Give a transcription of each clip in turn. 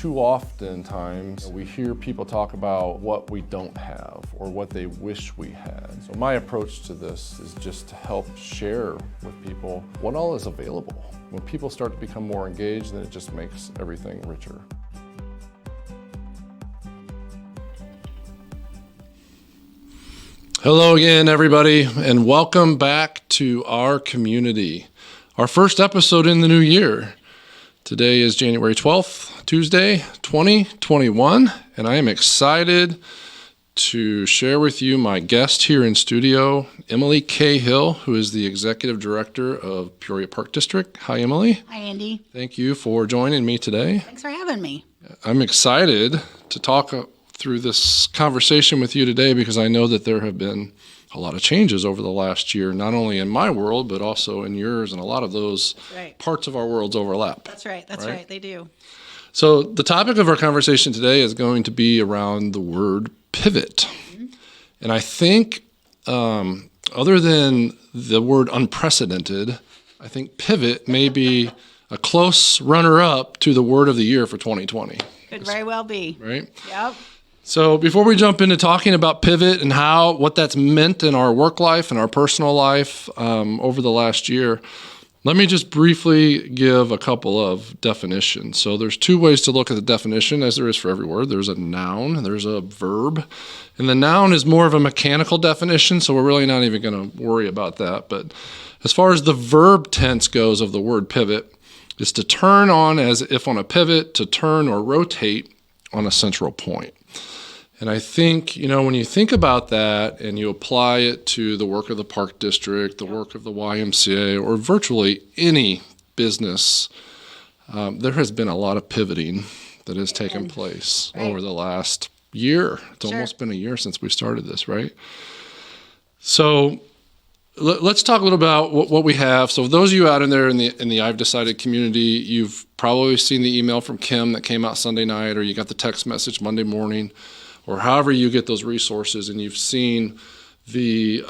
Too often times we hear people talk about what we don't have or what they wish we had. So my approach to this is just to help share with people what all is available. When people start to become more engaged, then it just makes everything richer. Hello again, everybody, and welcome back to our community. Our first episode in the new year. Today is January 12th, Tuesday, 2021, and I am excited to share with you my guest here in studio, Emily Cahill, who is the Executive Director of Peoria Park District. Hi, Emily. Hi, Andy. Thank you for joining me today. Thanks for having me. I'm excited to talk through this conversation with you today because I know that there have been a lot of changes over the last year, not only in my world, but also in yours, and a lot of those parts of our worlds overlap. That's right. That's right. They do. So the topic of our conversation today is going to be around the word pivot. Mm-hmm. And I think other than the word unprecedented, I think pivot may be a close runner-up to the word of the year for 2020. Could very well be. Right? Yep. So before we jump into talking about pivot and what that's meant in our work life and our personal life over the last year, let me just briefly give a couple of definitions. So there's two ways to look at the definition, as there is for every word. There's a noun and there's a verb. And the noun is more of a mechanical definition, so we're really not even going to worry about that. But as far as the verb tense goes of the word pivot, it's to turn on as if on a pivot, to turn or rotate on a central point. And I think, when you think about that and you apply it to the work of the Park District, the work of the YMCA, or virtually any business, there has been a lot of pivoting that has taken place over the last year. It's almost been a year since we started this, right? So let's talk a little about what we have. So those of you out in there in the I've Decided community, you've probably seen the email from Kim that came out Sunday night, or you got the text message Monday morning, or however you get those resources, and you've seen the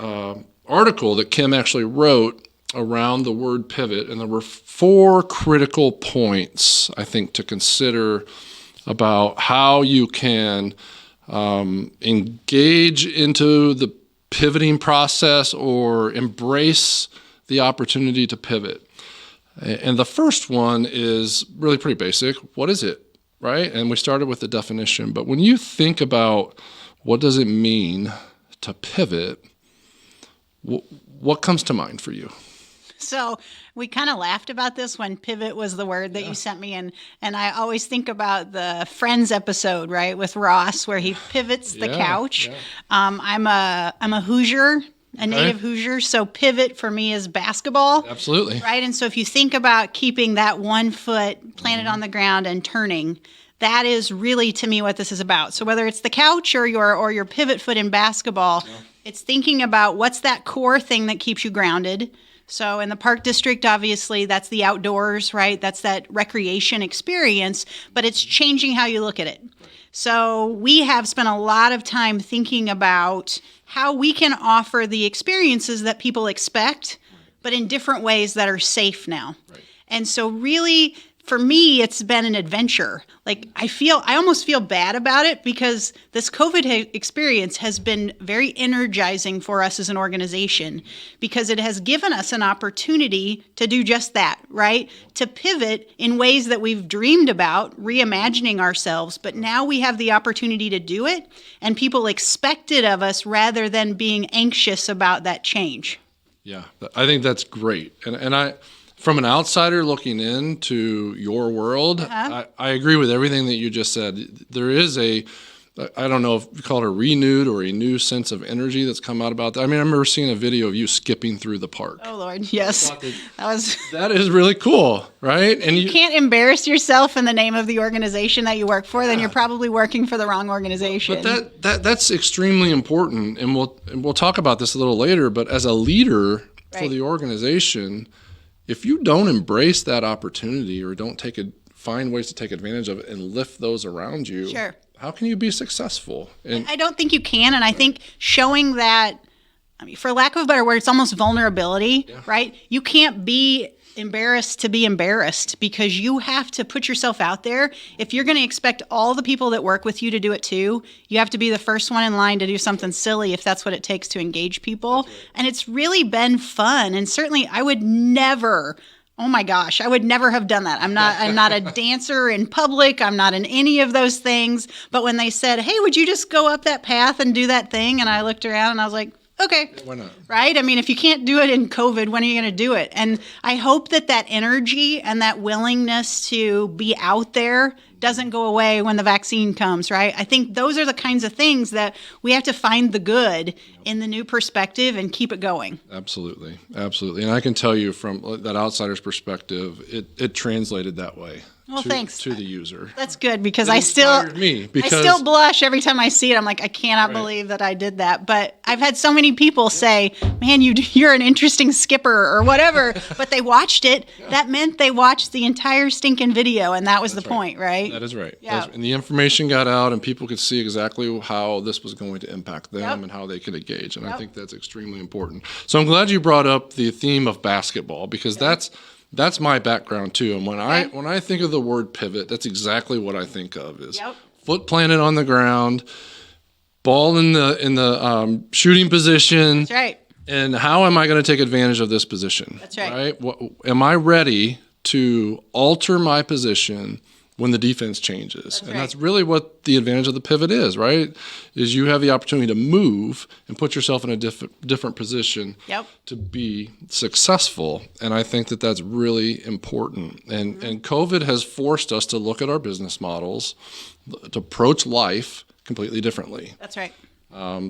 article that Kim actually wrote around the word pivot, and there were 4 critical points, I think, to consider about how you can engage into the pivoting process or embrace the opportunity to pivot. And the first one is really pretty basic. What is it? Right? And we started with the definition, but when you think about what does it mean to pivot, what comes to mind for you? So we kind of laughed about this when pivot was the word that you sent me, and I always think about the Friends episode, right, with Ross, where he pivots the couch. Yeah. I'm a Hoosier. A native Hoosier, so pivot for me is basketball. Absolutely. Right, and so if you think about keeping that one foot planted on the ground and turning, that is really, to me, what this is about. So whether it's the couch or your pivot foot in basketball, it's thinking about what's that core thing that keeps you grounded. So in the Park District, obviously, that's the outdoors, right? That's that recreation experience, but it's changing how you look at it. So we have spent a lot of time thinking about how we can offer the experiences that people expect, but in different ways that are safe now. Right. And so really, for me, it's been an adventure. Like I almost feel bad about it because this COVID experience has been very energizing for us as an organization because it has given us an opportunity to do just that, right? To pivot in ways that we've dreamed about, reimagining ourselves, but now we have the opportunity to do it, and people expect it of us rather than being anxious about that change. Yeah, I think that's great. And I, from an outsider looking into your world, I agree with everything that you just said. There is I don't know if you call it a renewed or a new sense of energy that's come out about that. I mean, I remember seeing a video of you skipping through the park. Oh, Lord, yes. That is really cool, right? And you can't embarrass yourself in the name of the organization that you work for, then you're probably working for the wrong organization. But that's extremely important, and we'll talk about this a little later, but as a leader for the organization, if you don't embrace that opportunity or don't find ways to take advantage of it and lift those around you, how can you be successful? And I don't think you can. And I think showing that, for lack of a better word, it's almost vulnerability, right? You can't be embarrassed to be embarrassed, because you have to put yourself out there. If you're going to expect all the people that work with you to do it too, you have to be the first one in line to do something silly if that's what it takes to engage people. Right. And it's really been fun. And certainly I would never, oh my gosh, I would never have done that. I'm not a dancer in public. I'm not in any of those things. But when they said, hey, would you just go up that path and do that thing? And I looked around and I was like, okay. Why not? Right? I mean, if you can't do it in COVID, when are you going to do it? And I hope that energy and that willingness to be out there doesn't go away when the vaccine comes, right? I think those are the kinds of things that we have to find the good in the new perspective and keep it going. Absolutely. Absolutely. And I can tell you from that outsider's perspective, it translated that way. Well, thanks. To the user. That's good, because it I still blush every time I see it. I'm like, I cannot believe that I did that. But I've had so many people say, man, you're an interesting skipper or whatever. But they watched it. Yeah. That meant they watched the entire stinking video, and that was the point, right? That is right. Yeah. And the information got out, and people could see exactly how this was going to impact them and how they could engage. And I think that's extremely important. So I'm glad you brought up the theme of basketball, because that's my background too. And when I think of the word pivot, that's exactly what I think of is foot planted on the ground, ball in the shooting position. That's right. And how am I going to take advantage of this position? That's right. Am I ready to alter my position when the defense changes? That's really what the advantage of the pivot is, right? Is you have the opportunity to move and put yourself in a different position to be successful. And I think that that's really important. And COVID has forced us to look at our business models, to approach life completely differently. That's right.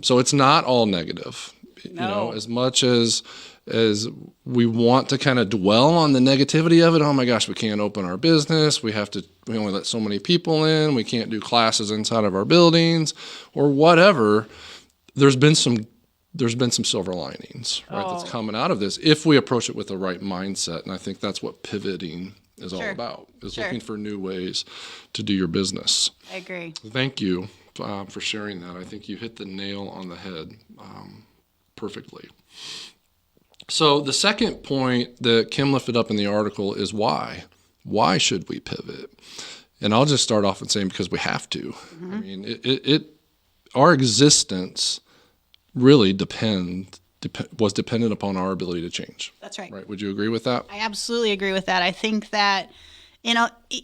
So it's not all negative. No. You know, as much as we want to kind of dwell on the negativity of it. Oh my gosh, we can't open our business. We only let so many people in. We can't do classes inside of our buildings or whatever. There's been some silver linings, right? That's coming out of this if we approach it with the right mindset. And I think that's what pivoting is all about, is looking for new ways to do your business. I agree. Thank you for sharing that. I think you hit the nail on the head perfectly. So the second point that Kim lifted up in the article is why. Why should we pivot? And I'll just start off and saying because we have to. Mm-hmm. I mean, our existence really was dependent upon our ability to change. That's right. Right? Would you agree with that? I absolutely agree with that. I think that,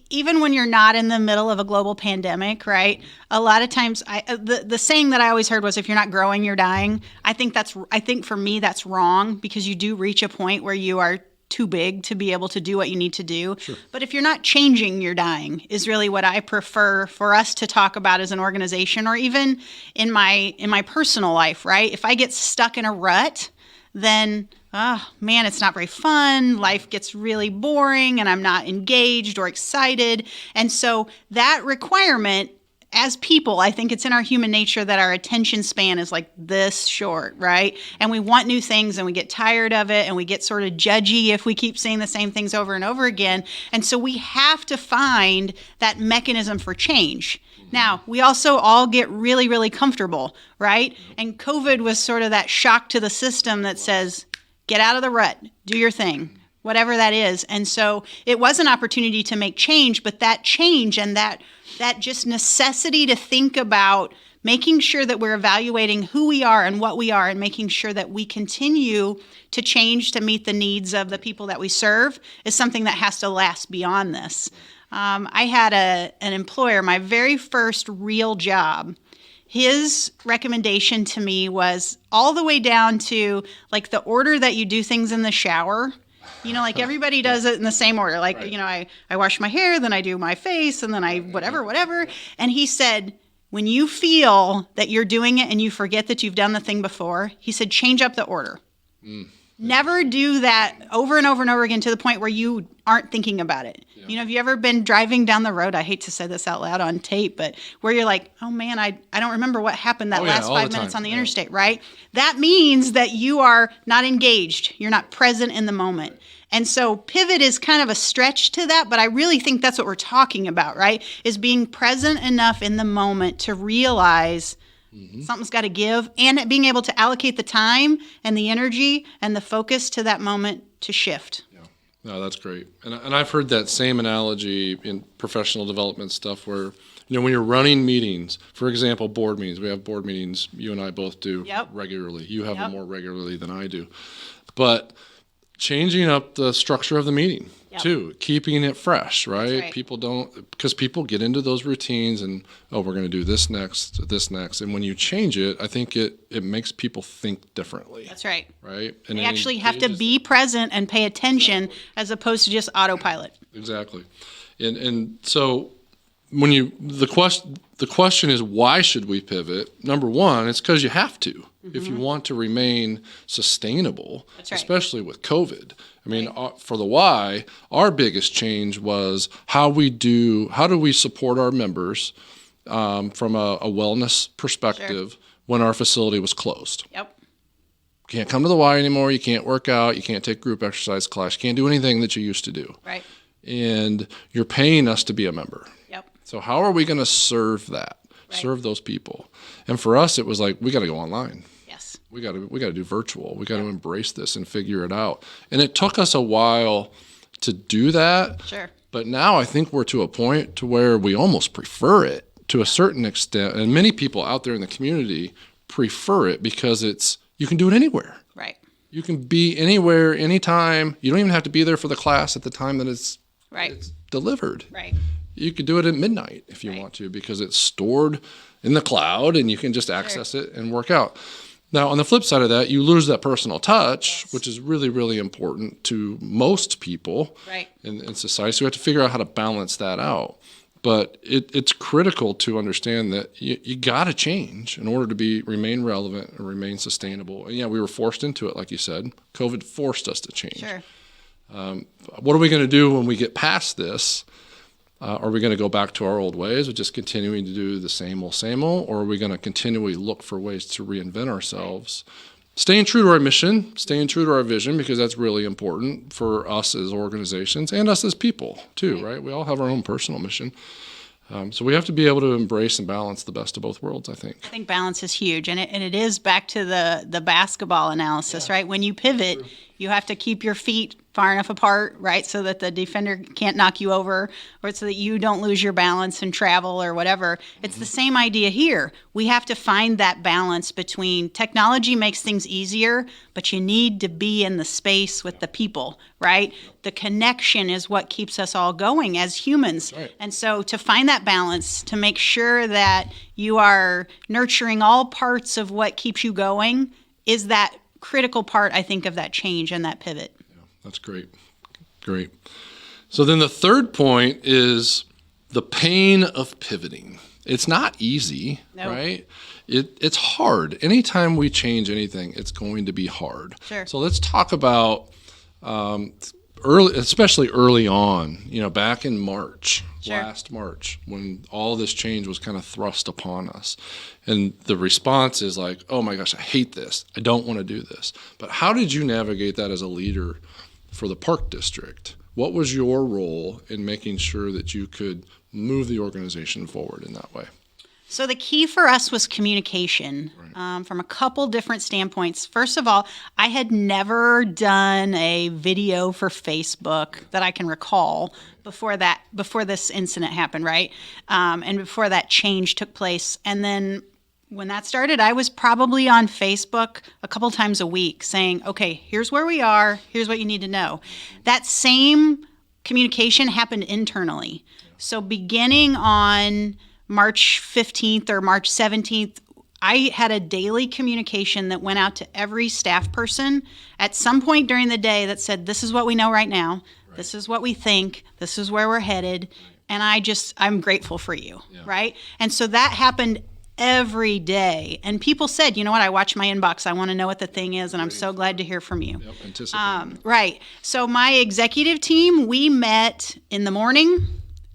even when you're not in the middle of a global pandemic, right? A lot of times, the saying that I always heard was, "If you're not growing, you're dying." I think for me that's wrong, because you do reach a point where you are too big to be able to do what you need to do. Sure. But if you're not changing, you're dying, is really what I prefer for us to talk about as an organization, or even in my personal life, right? If I get stuck in a rut, then man, it's not very fun. Life gets really boring and I'm not engaged or excited. And so that requirement, as people, I think it's in our human nature that our attention span is like this short, right? And we want new things and we get tired of it and we get sort of judgy if we keep saying the same things over and over again. And so we have to find that mechanism for change. Now, we also all get really, really comfortable, right? And COVID was sort of that shock to the system that says, get out of the rut, do your thing, whatever that is. And so it was an opportunity to make change, but that change and that just necessity to think about making sure that we're evaluating who we are and what we are, and making sure that we continue to change to meet the needs of the people that we serve, is something that has to last beyond this. I had an employer, my very first real job. His recommendation to me was all the way down to like the order that you do things in the shower. Like everybody does it in the same order. Like, right. I wash my hair, then I do my face, and then I whatever. And he said, when you feel that you're doing it and you forget that you've done the thing before, he said, change up the order. Never do that over and over and over again to the point where you aren't thinking about it. Yeah. Have you ever been driving down the road? I hate to say this out loud on tape, but where you're like, oh man, I don't remember what happened that last 5 minutes on the interstate, right? That means that you are not engaged. You're not present in the moment. Right. And so pivot is kind of a stretch to that, but I really think that's what we're talking about, right? Is being present enough in the moment to realize something's got to give, and being able to allocate the time and the energy and the focus to that moment to shift. Yeah. No, that's great. And I've heard that same analogy in professional development stuff where, when you're running meetings, for example, board meetings, we have board meetings, you and I both do Yep. regularly. You have them Yep. more regularly than I do. But changing up the structure of the meeting Yep. too, keeping it fresh, right? right. Because people get into those routines and, we're going to do this next. And when you change it, I think it makes people think differently. That's right. Right? And They it actually have to engages be present and pay attention as opposed to just autopilot. Exactly. And so when the question is, why should we pivot? Number one, it's because you have to. If you want to remain sustainable, That's right. especially with COVID. I mean, for the why, our biggest change was how do we support our members from a wellness perspective when our facility was closed. Yep. You can't come to the Y anymore. You can't work out. You can't take group exercise class. You can't do anything that you used to do. Right. And you're paying us to be a member. Yep. So how are we going to serve that? Right. Serve those people? And for us, it was like, we got to go online. Yes. We got to do virtual. We got to embrace this and figure it out. And it took us a while to do that. Sure. But now I think we're to a point to where we almost prefer it to a certain extent. And many people out there in the community prefer it because you can do it anywhere. Right. You can be anywhere, anytime. You don't even have to be there for the class at the time that it's delivered. Right. You could do it at midnight if you want to, because it's stored in the cloud and you can just access it and work out. Now, on the flip side of that, you lose that personal touch, which is really, really important to most people in society. So we have to figure out how to balance that out. But it's critical to understand that you got to change in order to remain relevant and remain sustainable. And we were forced into it, like you said. COVID forced us to change. Sure. What are we going to do when we get past this? Are we going to go back to our old ways of just continuing to do the same old, or are we going to continually look for ways to reinvent ourselves? Staying true to our mission, staying true to our vision, because that's really important for us as organizations and us as people too, right? We all have our own personal mission. So we have to be able to embrace and balance the best of both worlds, I think. I think balance is huge. And it is back to the basketball analysis, right? When you pivot, you have to keep your feet far enough apart, right? So that the defender can't knock you over, or so that you don't lose your balance and travel or whatever. It's the same idea here. We have to find that balance between technology makes things easier, but you need to be in the space with the people, right? The connection is what keeps us all going as humans. Right. And so to find that balance, to make sure that you are nurturing all parts of what keeps you going, is that critical part, I think, of that change and that pivot. That's great. Great. So then the third point is the pain of pivoting. It's not easy, right? It's hard. Anytime we change anything, it's going to be hard. Sure. So let's talk about especially early on, back in March, last March, when all this change was kind of thrust upon us. And the response is like, oh my gosh, I hate this. I don't want to do this. But how did you navigate that as a leader for the Park District? What was your role in making sure that you could move the organization forward in that way? So the key for us was communication from a couple different standpoints. First of all, I had never done a video for Facebook that I can recall before this incident happened, right? And before that change took place. And then when that started, I was probably on Facebook a couple times a week saying, okay, here's where we are. Here's what you need to know. That same communication happened internally. So beginning on March 15th or March 17th, I had a daily communication that went out to every staff person at some point during the day that said, this is what we know right now. Right. This is what we think. This is where we're headed. And I'm grateful for you, right? And so that happened every day. And people said, you know what, I watch my inbox. I want to know what the thing is, and I'm so glad to hear from you. Yep, anticipating. Right. So my executive team, we met in the morning.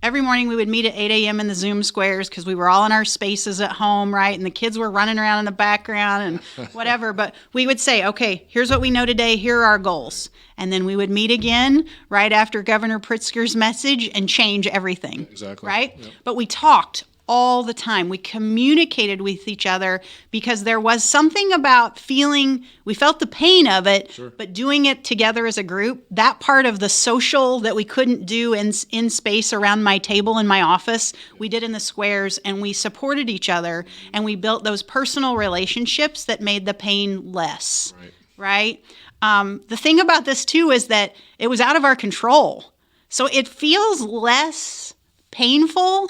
Every morning we would meet at 8 a.m. in the Zoom squares because we were all in our spaces at home, right? And the kids were running around in the background and whatever. But we would say, okay, here's what we know today. Here are our goals. And then we would meet again right after Governor Pritzker's message and change everything. Exactly. Right? Yep. But we talked all the time. We communicated with each other because there was something about we felt the pain of it, but doing it together as a group, that part of the social that we couldn't do in space around my table in my office, we did in the squares, and we supported each other, and we built those personal relationships that made the pain less, right? The thing about this too is that it was out of our control. So it feels less painful.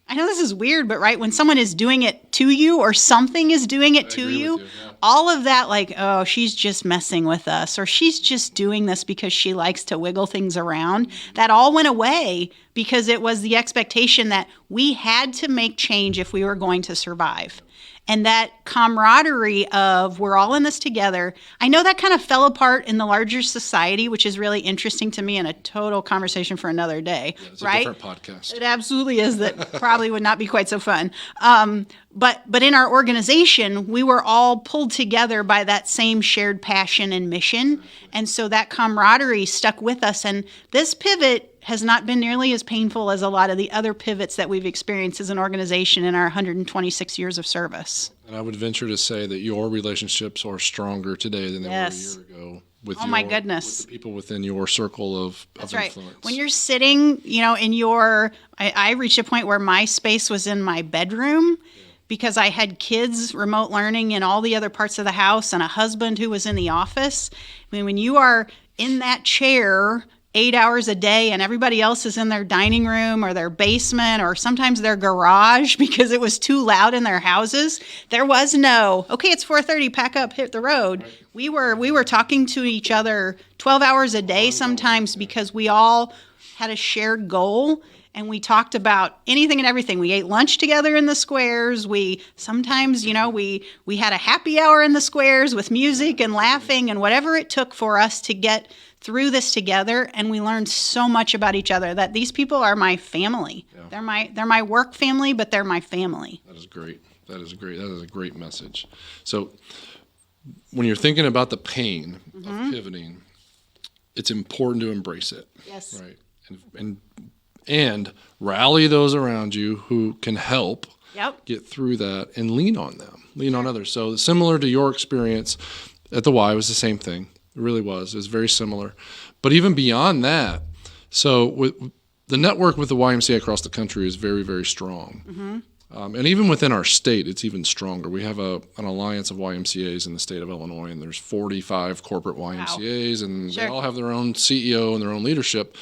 I know this is weird, but right, when someone is doing it to you or something is doing it to you, all of that, like, oh, she's just messing with us, or she's just doing this because she likes to wiggle things around, that all went away because it was the expectation that we had to make change if we were going to survive. And that camaraderie of we're all in this together. I know that kind of fell apart in the larger society, which is really interesting to me and a total conversation for another day, it's right? a different podcast. It absolutely is. That probably would not be quite so fun. But in our organization, we were all pulled together by that same shared passion and mission. And so that camaraderie stuck with us. And this pivot has not been nearly as painful as a lot of the other pivots that we've experienced as an organization in our 126 years of service. And I would venture to say that your relationships are stronger today than they were a year ago. With my goodness. With the people within your circle of That's influence. Right. When you're sitting, in I reached a point where my space was in my bedroom because I had kids remote learning in all the other parts of the house and a husband who was in the office. I mean, when you are in that chair 8 hours a day and everybody else is in their dining room or their basement or sometimes their garage because it was too loud in their houses, there was no, okay, it's 4:30, pack up, hit the road. We were talking to each other 12 hours a day sometimes because we all had a shared goal. And we talked about anything and everything. We ate lunch together in the squares. We sometimes, we had a happy hour in the squares with music and laughing and whatever it took for us to get through this together. And we learned so much about each other that these people are my family. Yeah. They're my work family, but they're my family. That is great. That is a great message. So when you're thinking about the pain of pivoting, it's important to embrace it. Yes. Right. And rally those around you who can help get through that and lean on them, lean on others. So similar to your experience at the Y, it was the same thing. It really was. It was very similar. But even beyond that, so with the network with the YMCA across the country is very, very strong. And even within our state, it's even stronger. We have an alliance of YMCAs in the state of Illinois, and there's 45 corporate YMCAs, and they all have their own CEO and their own leadership.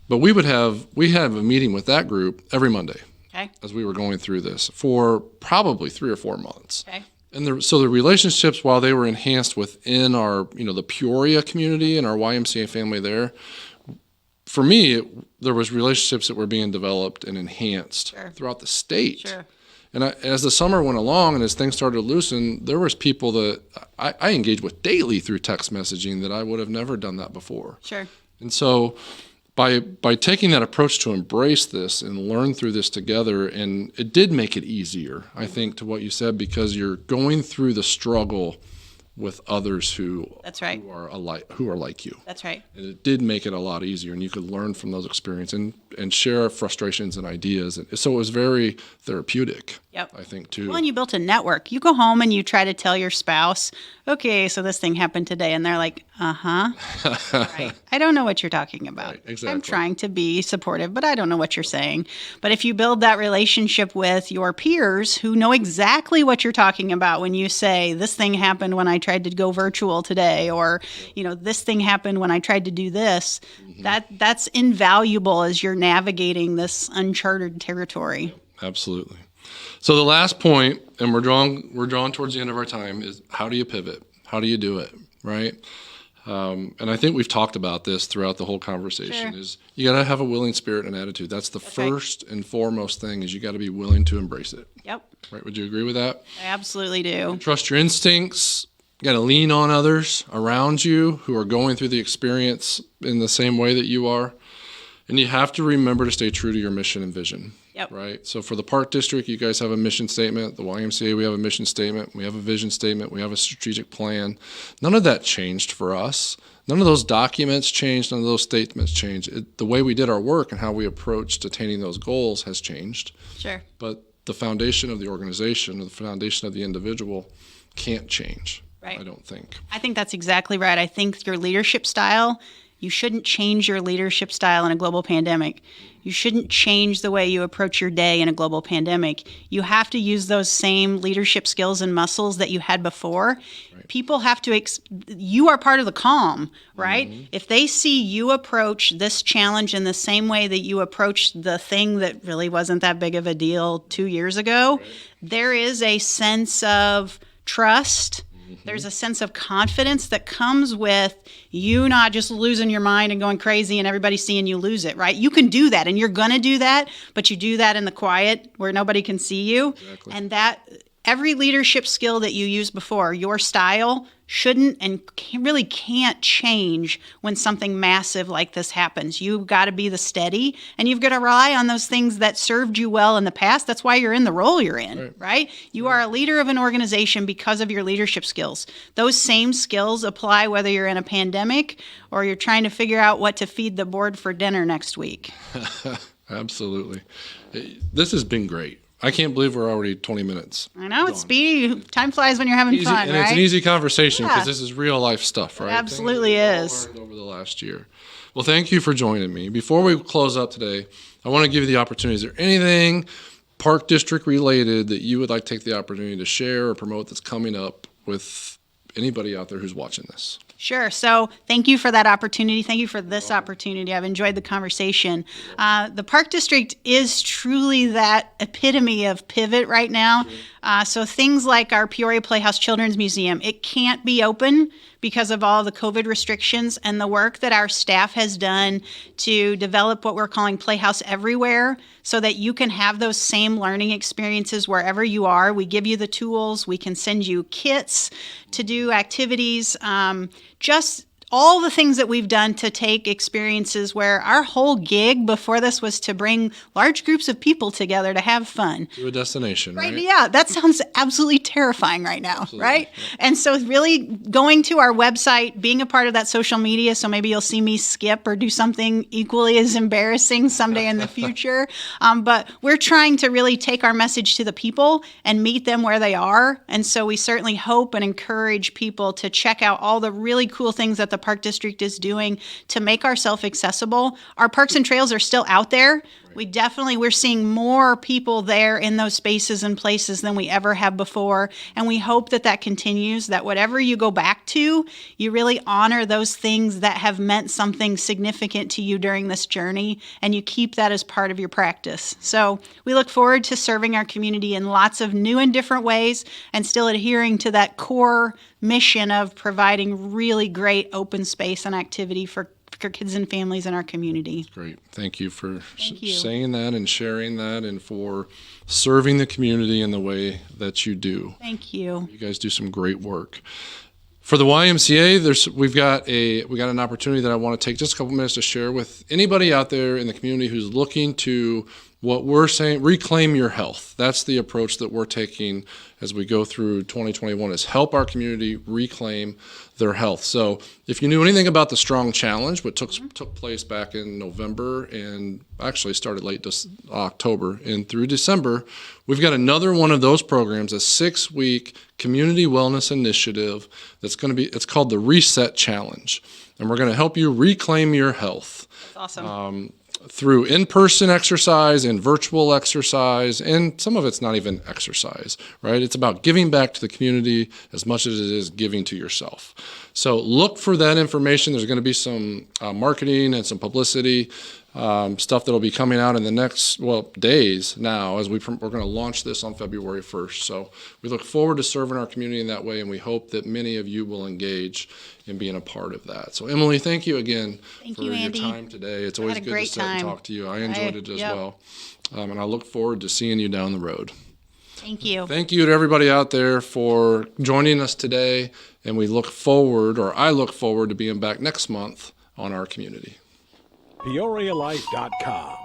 But we have a meeting with that group every Monday as we were going through this for probably 3 or 4 months. And so the relationships, while they were enhanced within our, the Peoria community and our YMCA family there, for me, there was relationships that were being developed and enhanced throughout the state. And as the summer went along and as things started to loosen, there was people that I engaged with daily through text messaging that I would have never done that before. And so by taking that approach to embrace this and learn through this together, and it did make it easier, I think, to what you said, because you're going through the struggle with others who are like you. That's right. And it did make it a lot easier, and you could learn from those experiences and share frustrations and ideas. And so it was very therapeutic, I think, too. Well, and you built a network. You go home and you try to tell your spouse, okay, so this thing happened today. And they're like, right. I don't know what you're talking about. Right, exactly. I'm trying to be supportive, but I don't know what you're saying. But if you build that relationship with your peers who know exactly what you're talking about when you say, this thing happened when I tried to go virtual today, or, this thing happened when I tried to do this, that's invaluable as you're navigating this uncharted territory. Absolutely. So the last point, and we're drawn towards the end of our time, is how do you pivot? How do you do it, right? And I think we've talked about this throughout the whole conversation, is you got to have a willing spirit and attitude. That's first and foremost thing, is you got to be willing to embrace it. Right? Would you agree with that? I absolutely do. Trust your instincts. You got to lean on others around you who are going through the experience in the same way that you are. And you have to remember to stay true to your mission and vision. Yep. Right. So for the Park District, you guys have a mission statement. The YMCA, we have a mission statement. We have a vision statement. We have a strategic plan. None of that changed for us. None of those documents changed. None of those statements changed. The way we did our work and how we approached attaining those goals has changed. Sure. But the foundation of the organization, or the foundation of the individual, can't change. Right. I don't think. I think that's exactly right. I think your leadership style, you shouldn't change your leadership style in a global pandemic. You shouldn't change the way you approach your day in a global pandemic. You have to use those same leadership skills and muscles that you had before. Right. People have to, you are part of the calm, right? Mm-hmm. If they see you approach this challenge in the same way that you approached the thing that really wasn't that big of a deal 2 years ago, right, there is a sense of trust. There's a sense of confidence that comes with you not just losing your mind and going crazy and everybody seeing you lose it, right? You can do that, and you're going to do that, but you do that in the quiet where nobody can see you. Exactly. And that every leadership skill that you used before, your style shouldn't and really can't change when something massive like this happens. You've got to be the steady, and you've got to rely on those things that served you well in the past. That's why you're in the role you're in, right? You are a leader of an organization because of your leadership skills. Those same skills apply whether you're in a pandemic or you're trying to figure out what to feed the board for dinner next week. Absolutely. This has been great. I can't believe we're already 20 minutes. I know, it's speedy. Time flies when you're having fun, and right? it's an easy conversation because this is real life stuff, right? It absolutely is. Over the last year. Well, thank you for joining me. Before we close up today, I want to give you the opportunity. Is there anything Park District related that you would like to take the opportunity to share or promote that's coming up with anybody out there who's watching this? Sure. So thank you for that opportunity. Thank you for this opportunity. I've enjoyed the conversation. The Park District is truly that epitome of pivot right now. So things like our Peoria Playhouse Children's Museum, it can't be open because of all the COVID restrictions, and the work that our staff has done to develop what we're calling Playhouse Everywhere so that you can have those same learning experiences wherever you are. We give you the tools. We can send you kits to do activities. Just all the things that we've done to take experiences where our whole gig before this was to bring large groups of people together to have fun. To a destination, right? Yeah, that sounds absolutely terrifying right now, absolutely. Right? Yeah. And so really going to our website, being a part of that social media, so maybe you'll see me skip or do something equally as embarrassing someday in the future. But we're trying to really take our message to the people and meet them where they are. And so we certainly hope and encourage people to check out all the really cool things that the Park District is doing to make ourselves accessible. Our parks and trails are still out there. Right. We're seeing more people there in those spaces and places than we ever have before. And we hope that that continues, that whatever you go back to, you really honor those things that have meant something significant to you during this journey, and you keep that as part of your practice. So we look forward to serving our community in lots of new and different ways and still adhering to that core mission of providing really great open space and activity for kids and families in our community. Great. Thank you for saying that and sharing that and for serving the community in the way that you do. Thank you. You guys do some great work. For the YMCA, we got an opportunity that I want to take just a couple minutes to share with anybody out there in the community who's looking to, what we're saying, reclaim your health. That's the approach that we're taking as we go through 2021, is help our community reclaim their health. So if you knew anything about the Strong Challenge, what took place back in November and actually started late October and through December, we've got another one of those programs, a 6-week community wellness initiative that's going to be, it's called the Reset Challenge. And we're going to help you reclaim your health. That's awesome. Through in-person exercise and virtual exercise, and some of it's not even exercise, right? It's about giving back to the community as much as it is giving to yourself. So look for that information. There's going to be some marketing and some publicity stuff that'll be coming out in the next days now as we're going to launch this on February 1st. So we look forward to serving our community in that way, and we hope that many of you will engage in being a part of that. So Emily, thank you again for your time today. It's always good to sit and talk to you. I enjoyed it as well. And I look forward to seeing you down the road. Thank you. Thank you to everybody out there for joining us today. And I look forward to being back next month on our community. PeoriaLife.com.